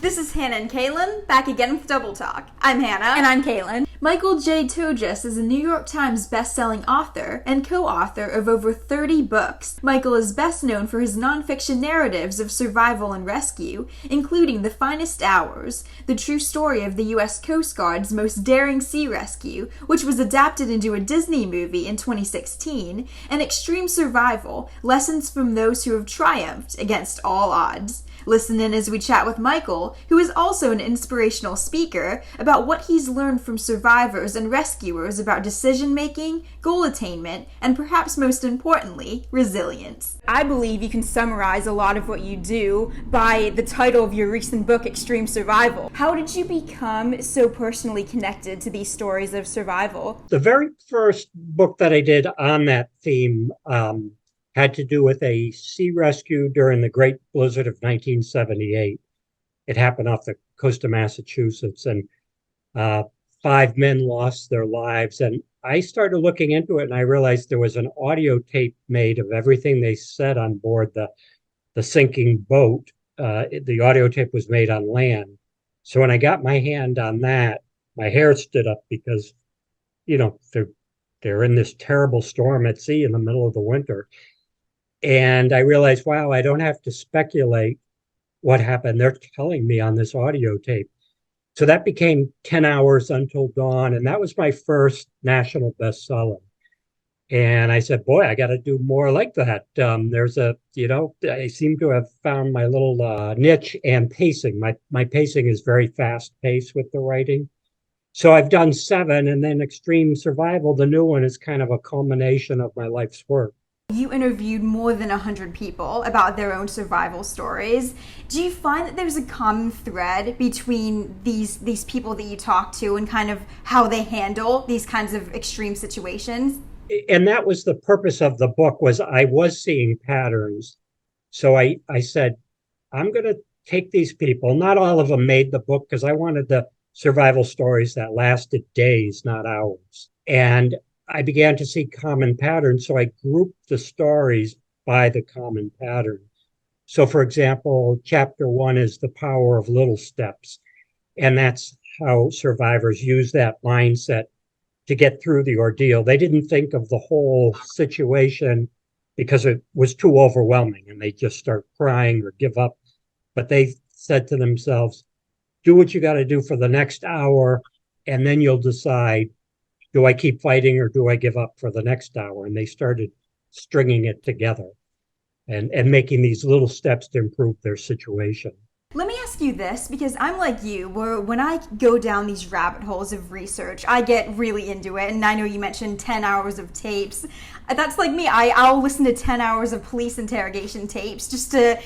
This is Hannah and Cailin, back again with Double Talk. I'm Hannah. And I'm Cailin. Michael J. Tougias is a New York Times bestselling author and co-author of over 30 books. Michael is best known for his nonfiction narratives of survival and rescue, including The Finest Hours, the true story of the U.S. Coast Guard's most daring sea rescue, which was adapted into a Disney movie in 2016, and Extreme Survival, lessons from those who have triumphed against all odds. Listen in as we chat with Michael, who is also an inspirational speaker, about what he's learned from survivors and rescuers about decision-making, goal attainment, and perhaps most importantly, resilience. I believe you can summarize a lot of what you do by the title of your recent book, Extreme Survival. How did you become so personally connected to these stories of survival? The very first book that I did on that theme had to do with a sea rescue during the Great Blizzard of 1978. It happened off the coast of Massachusetts, and 5 men lost their lives. And I started looking into it, and I realized there was an audio tape made of everything they said on board the sinking boat. The audio tape was made on land. So when I got my hand on that, my hair stood up because, you know, they're in this terrible storm at sea in the middle of the winter. And I realized, wow, I don't have to speculate what happened. They're telling me on this audio tape. So that became 10 Hours Until Dawn. And that was my first national bestseller. And I said, boy, I got to do more like that. I seem to have found my little niche and pacing. My pacing is very fast paced with the writing. So I've done 7, and then Extreme Survival, the new one, is kind of a culmination of my life's work. You interviewed more than 100 people about their own survival stories. Do you find that there's a common thread between these people that you talk to and kind of how they handle these kinds of extreme situations? And that was the purpose of the book, was I was seeing patterns. So I said, I'm going to take these people. Not all of them made the book because I wanted the survival stories that lasted days, not hours. And I began to see common patterns, so I grouped the stories by the common pattern. So, for example, chapter 1 is the power of little steps, and that's how survivors use that mindset to get through the ordeal. They didn't think of the whole situation because it was too overwhelming, and they just start crying or give up. But they said to themselves, do what you got to do for the next hour, and then you'll decide, do I keep fighting or do I give up for the next hour? And they started stringing it together and making these little steps to improve their situation. Let me ask you this, because I'm like you, where when I go down these rabbit holes of research, I get really into it. And I know you mentioned 10 hours of tapes. That's like me. I'll listen to 10 hours of police interrogation tapes just to,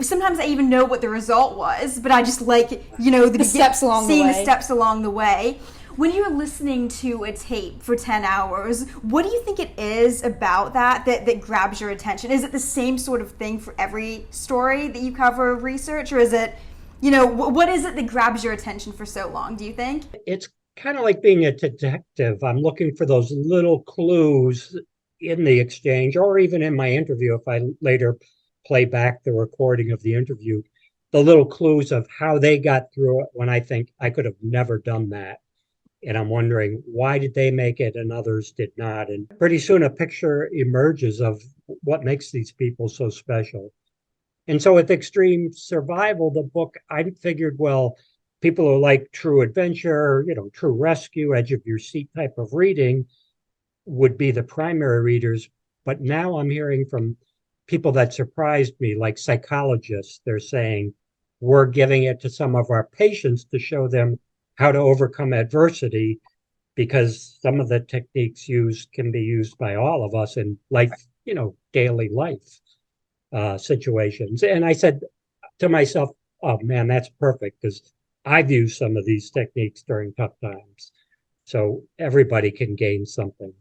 sometimes I even know what the result was, but I just like, the steps along the way. Seeing the steps along the way. When you're listening to a tape for 10 hours, what do you think it is about that grabs your attention? Is it the same sort of thing for every story that you cover of research? Or is it, what is it that grabs your attention for so long, do you think? It's kind of like being a detective. I'm looking for those little clues in the exchange, or even in my interview, if I later play back the recording of the interview, the little clues of how they got through it when I think I could have never done that. And I'm wondering, why did they make it and others did not? And pretty soon a picture emerges of what makes these people so special. And so with Extreme Survival, the book, I figured, well, people who like true adventure, true rescue, edge of your seat type of reading would be the primary readers. But now I'm hearing from people that surprised me, like psychologists. They're saying, we're giving it to some of our patients to show them how to overcome adversity, because some of the techniques used can be used by all of us in life, daily life situations. And I said to myself, oh man, that's perfect, because I've used some of these techniques during tough times. So everybody can gain something.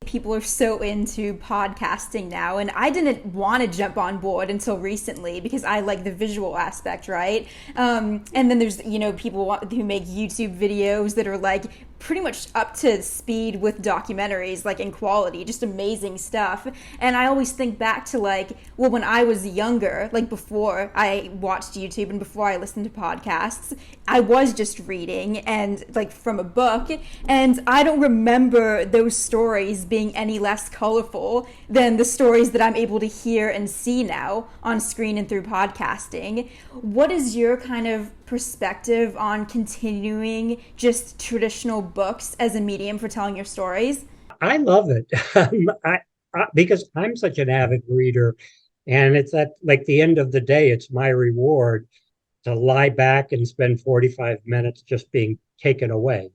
People are so into podcasting now, and I didn't want to jump on board until recently because I like the visual aspect, right? And then there's, people who make YouTube videos that are like pretty much up to speed with documentaries, like in quality, just amazing stuff. And I always think back to like, well, when I was younger, like before I watched YouTube and before I listened to podcasts, I was just reading and like from a book, and I don't remember those stories being any less colorful than the stories that I'm able to hear and see now on screen and through podcasting. What is your kind of perspective on continuing just traditional books as a medium for telling your stories? I love it. Because I'm such an avid reader, and it's at like the end of the day, it's my reward to lie back and spend 45 minutes just being taken away,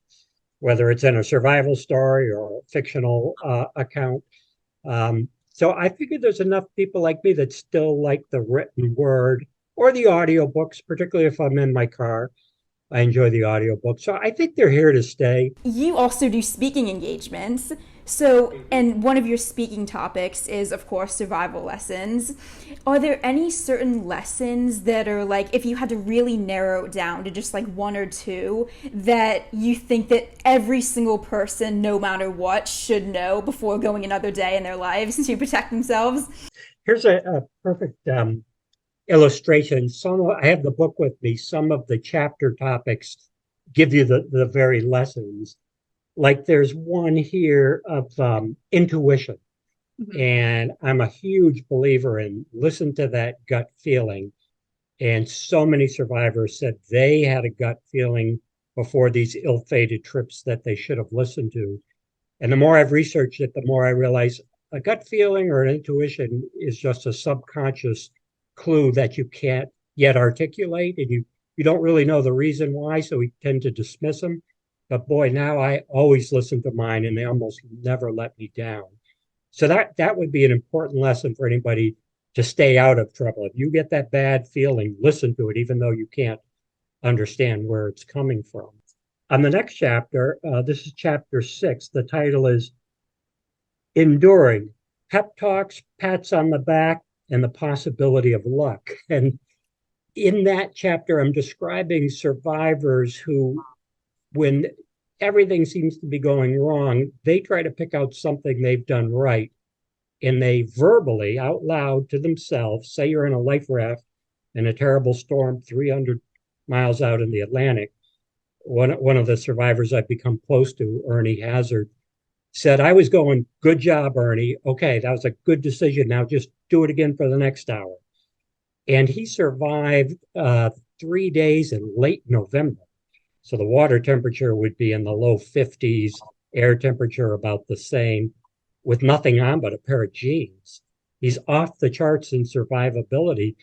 whether it's in a survival story or a fictional account. So I figured there's enough people like me that still like the written word or the audiobooks, particularly if I'm in my car. I enjoy the audiobook. So I think they're here to stay. You also do speaking engagements. So, and one of your speaking topics is, of course, survival lessons. Are there any certain lessons that are like, if you had to really narrow it down to just like one or two, that you think that every single person, no matter what, should know before going another day in their lives to protect themselves? Here's a perfect illustration. I have the book with me. Some of the chapter topics give you the very lessons. Like there's one here of intuition. Mm-hmm. And I'm a huge believer in listen to that gut feeling. And so many survivors said they had a gut feeling before these ill-fated trips that they should have listened to. And the more I've researched it, the more I realize a gut feeling or an intuition is just a subconscious clue that you can't yet articulate, and you don't really know the reason why, so we tend to dismiss them. But boy, now I always listen to mine, and they almost never let me down. So that would be an important lesson for anybody to stay out of trouble. If you get that bad feeling, listen to it, even though you can't understand where it's coming from. On the next chapter, this is chapter 6. The title is Enduring, Pep Talks, Pats on the Back, and the Possibility of Luck. And in that chapter, I'm describing survivors who, when everything seems to be going wrong, they try to pick out something they've done right. And they verbally, out loud to themselves, say you're in a life raft in a terrible storm 300 miles out in the Atlantic. One of the survivors I've become close to, Ernie Hazard, said, I was going, good job, Ernie. Okay, that was a good decision. Now just do it again for the next hour. And he survived 3 days in late November. So the water temperature would be in the low 50s, air temperature about the same, with nothing on but a pair of jeans. He's off the charts in survivability,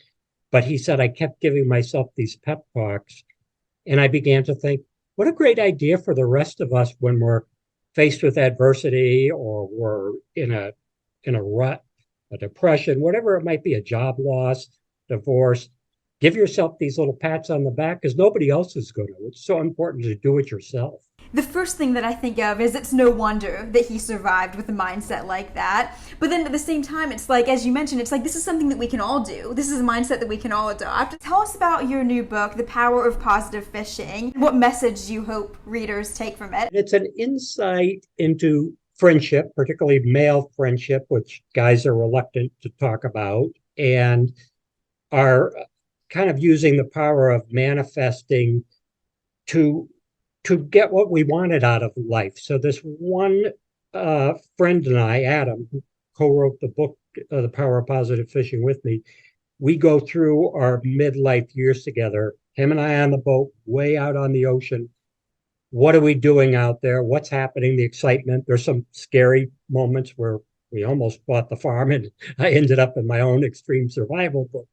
but he said, I kept giving myself these pep talks. And I began to think, what a great idea for the rest of us when we're faced with adversity or we're in a rut, a depression, whatever it might be, a job loss, divorce. Give yourself these little pats on the back because nobody else is going to. It's so important to do it yourself. The first thing that I think of is it's no wonder that he survived with a mindset like that. But then at the same time, it's like, as you mentioned, it's like this is something that we can all do. This is a mindset that we can all adopt. Tell us about your new book, The Power of Positive Fishing. What message do you hope readers take from it? It's an insight into friendship, particularly male friendship, which guys are reluctant to talk about, and are kind of using the power of manifesting to get what we wanted out of life. So this one friend and I, Adam, who co-wrote the book, The Power of Positive Fishing with me, we go through our midlife years together, him and I on the boat, way out on the ocean. What are we doing out there? What's happening? The excitement. There's some scary moments where we almost bought the farm and I ended up in my own extreme survival book.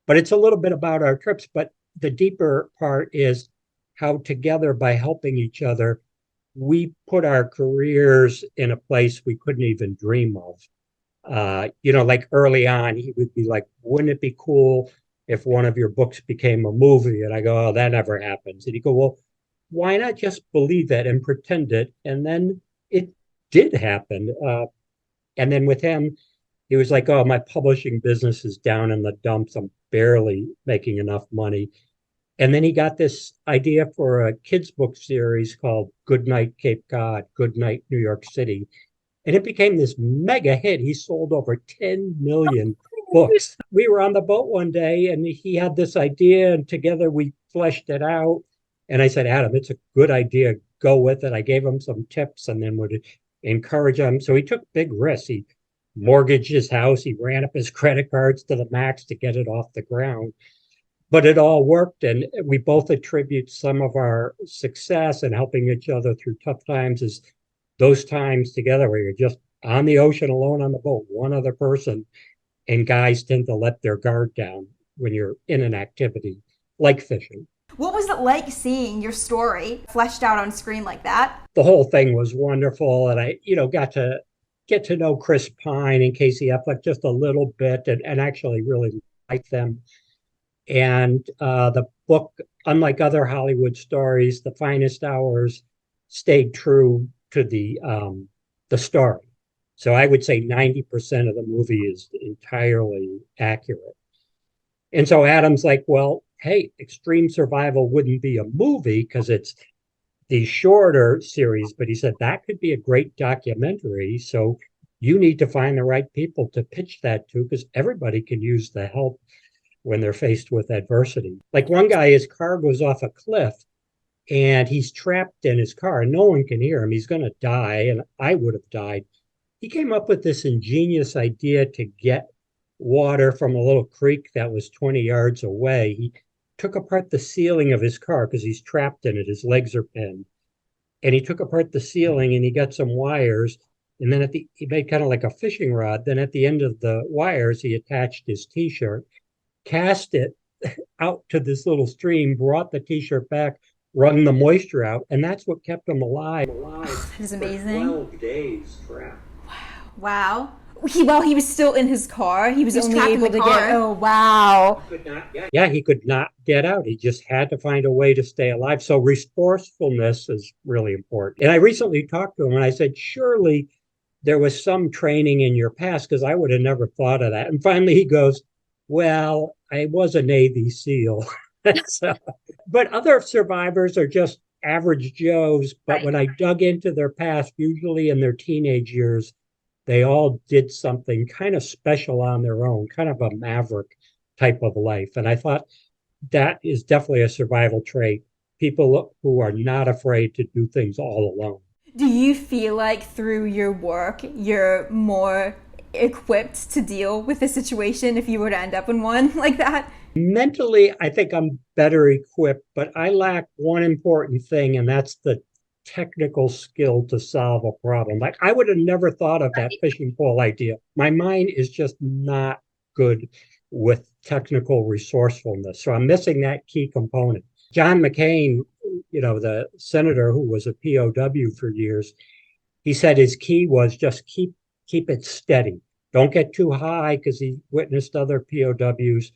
But it's a little bit about our trips. But the deeper part is how together, by helping each other, we put our careers in a place we couldn't even dream of. Like early on, he would be like, wouldn't it be cool if one of your books became a movie? And I go, oh, that never happens. And he'd go, well, why not just believe it and pretend it? And then it did happen. And then with him, he was like, oh, my publishing business is down in the dumps. I'm barely making enough money. And then he got this idea for a kids' book series called Good Night Cape Cod, Good Night New York City. And it became this mega hit. He sold over 10 million books. We were on the boat one day and he had this idea, and together we fleshed it out. And I said, Adam, it's a good idea. Go with it. I gave him some tips and then would encourage him. So he took big risks. He mortgaged his house. He ran up his credit cards to the max to get it off the ground. But it all worked. And we both attribute some of our success and helping each other through tough times is those times together where you're just on the ocean alone on the boat, one other person. And guys tend to let their guard down when you're in an activity like fishing. What was it like seeing your story fleshed out on screen like that? The whole thing was wonderful. And I, got to get to know Chris Pine and Casey Affleck just a little bit and actually really like them. And the book, unlike other Hollywood stories, The Finest Hours stayed true to the story. So I would say 90% of the movie is entirely accurate. And so Adam's like, well, hey, Extreme Survival wouldn't be a movie because it's the shorter series, but he said that could be a great documentary. So you need to find the right people to pitch that to because everybody can use the help when they're faced with adversity. Like one guy, his car goes off a cliff and he's trapped in his car and no one can hear him. He's going to die, and I would have died. He came up with this ingenious idea to get water from a little creek that was 20 yards away. He took apart the ceiling of his car because he's trapped in it. His legs are pinned. And he took apart the ceiling and he got some wires. And then he made kind of like a fishing rod. Then at the end of the wires, he attached his T-shirt, cast it out to this little stream, brought the T-shirt back, wrung the moisture out. And that's what kept him alive. That is amazing. 12 days trapped. Wow. He was still in his car. He was only able to get. Oh, wow. He could not get out. He just had to find a way to stay alive. So resourcefulness is really important. And I recently talked to him and I said, surely there was some training in your past because I would have never thought of that. And finally he goes, well, I was a Navy SEAL. But other survivors are just average Joes. But right. When I dug into their past, usually in their teenage years, they all did something kind of special on their own, kind of a maverick type of life. And I thought that is definitely a survival trait. People who are not afraid to do things all alone. Do you feel like through your work, you're more equipped to deal with a situation if you were to end up in one like that? Mentally, I think I'm better equipped, but I lack one important thing, and that's the technical skill to solve a problem. Like I would have never thought of that fishing pole idea. My mind is just not good with technical resourcefulness. So I'm missing that key component. John McCain, the senator who was a POW for years, he said his key was just keep it steady. Don't get too high because he witnessed other POWs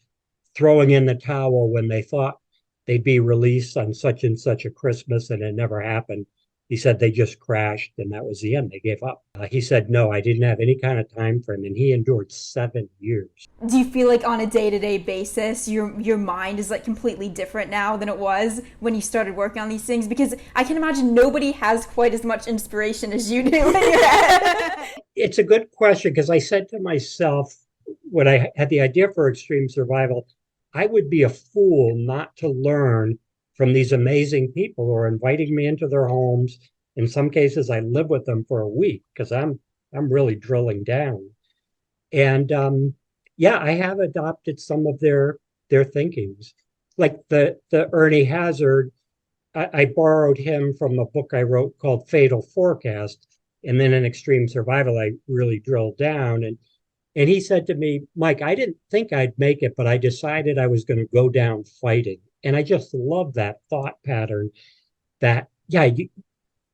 throwing in the towel when they thought they'd be released on such and such a Christmas and it never happened. He said they just crashed and that was the end. They gave up. He said, no, I didn't have any kind of time frame, and he endured 7 years. Do you feel like on a day-to-day basis, your mind is like completely different now than it was when you started working on these things? Because I can imagine nobody has quite as much inspiration as you do in your head. It's a good question because I said to myself when I had the idea for Extreme Survival, I would be a fool not to learn from these amazing people who are inviting me into their homes. In some cases, I live with them for a week because I'm really drilling down. And I have adopted some of their thinkings. Like the Ernie Hazard, I borrowed him from a book I wrote called Fatal Forecast. And then in Extreme Survival, I really drilled down. And he said to me, Mike, I didn't think I'd make it, but I decided I was going to go down fighting. And I just love that thought pattern that,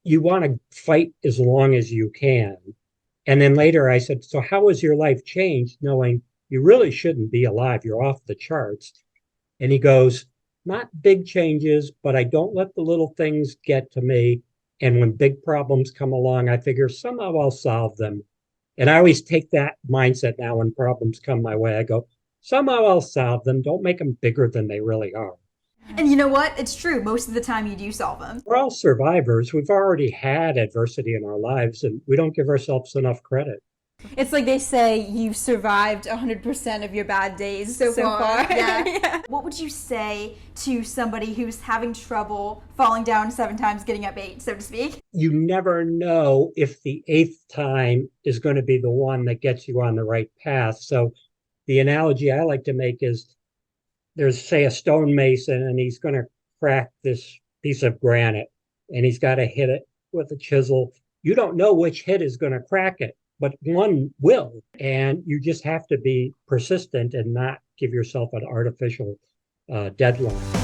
you want to fight as long as you can. And then later I said, so how has your life changed knowing you really shouldn't be alive? You're off the charts. And he goes, not big changes, but I don't let the little things get to me. And when big problems come along, I figure somehow I'll solve them. And I always take that mindset now when problems come my way. I go, somehow I'll solve them. Don't make them bigger than they really are. And you know what? It's true. Most of the time you do solve them. We're all survivors. We've already had adversity in our lives, and we don't give ourselves enough credit. It's like they say you've survived 100% of your bad days so far. Yeah. Yeah. What would you say to somebody who's having trouble falling down 7 times, getting up 8, so to speak? You never know if the 8th time is going to be the one that gets you on the right path. So the analogy I like to make is there's, say, a stonemason, and he's going to crack this piece of granite, and he's got to hit it with a chisel. You don't know which hit is going to crack it, but one will. And you just have to be persistent and not give yourself an artificial deadline.